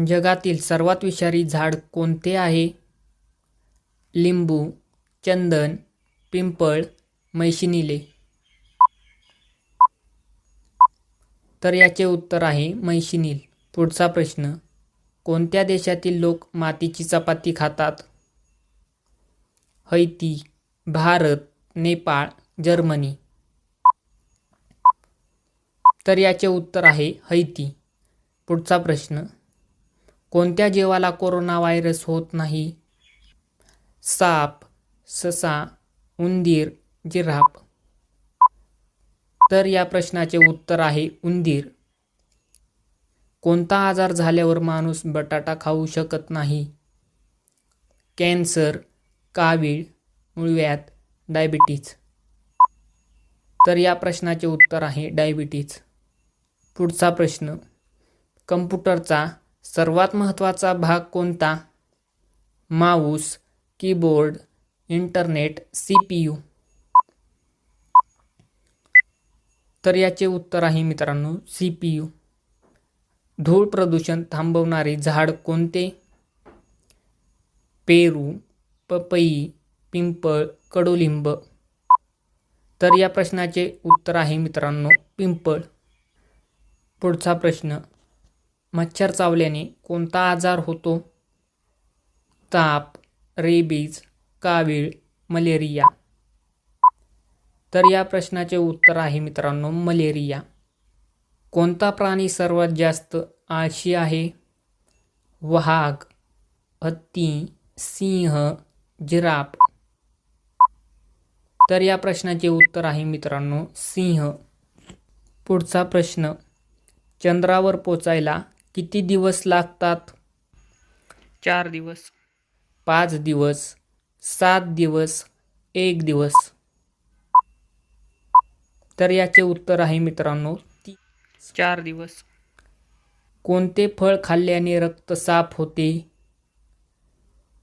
जगातील सर्वात विषारी झाड कोणते आहे? लिंबू, चंदन, पिंपळ, मैशिनीले. तर याचे उत्तर आहे मैशिनील. पुढचा प्रश्न. कोणत्या देशातील लोक मातीची चपाती खातात? Haiti, Bharat, Nepal, Germany. तर याचे उत्तर आहे हैती. पुढचा प्रश्न. कोणत्या जीवाला कोरोना व्हायरस होत नाही? साप, ससा, उंदीर, जिराफ. तर या प्रश्नाचे उत्तर आहे उंदीर. कोणता आजार झाल्यावर माणूस बटाटा खाऊ शकत नाही? कॅन्सर, कावीळ, मूळव्याध, डायबिटीज. तर या प्रश्नाचे उत्तर आहे डायबिटीज. पुढचा प्रश्न. कम्प्युटरचा सर्वात महत्त्वाचा भाग कोणता? Mouse, keyboard, internet, CPU. तर याचे उत्तर आहे मित्रांनो CPU. धूळ प्रदूषण थांबवणारे झाड कोणते? पेरू, पपई, पिंपळ, कडुलिंब. तर या प्रश्नाचे उत्तर आहे मित्रांनो पिंपळ. पुढचा प्रश्न. मच्छर चावल्याने कोणता आजार होतो? ताप, रेबीज, कावीळ, मलेरिया. तर या प्रश्नाचे उत्तर आहे मित्रांनो मलेरिया. कोणता प्राणी सर्वात जास्त आळशी आहे? वाघ, हत्ती, सिंह, जिराफ. तर या प्रश्नाचे उत्तर आहे मित्रांनो सिंह. पुढचा प्रश्न. चंद्रावर पोचायला किती दिवस लागतात? 4 दिवस, 5 दिवस, 7 दिवस, 1 दिवस. तर याचे उत्तर आहे मित्रांनो 4 दिवस. कोणते फळ खाल्ल्याने रक्त साफ होते?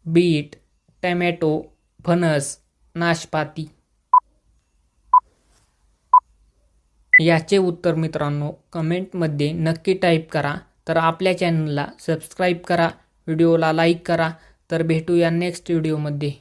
बीट, टोमॅटो, फणस, नाशपाती. याचे उत्तर मित्रांनो कमेंटमध्ये नक्की टाईप करा. तर आपल्या चॅनलला सबस्क्राईब करा, व्हिडिओला लाईक करा. तर भेटूया नेक्स्ट व्हिडिओमध्ये.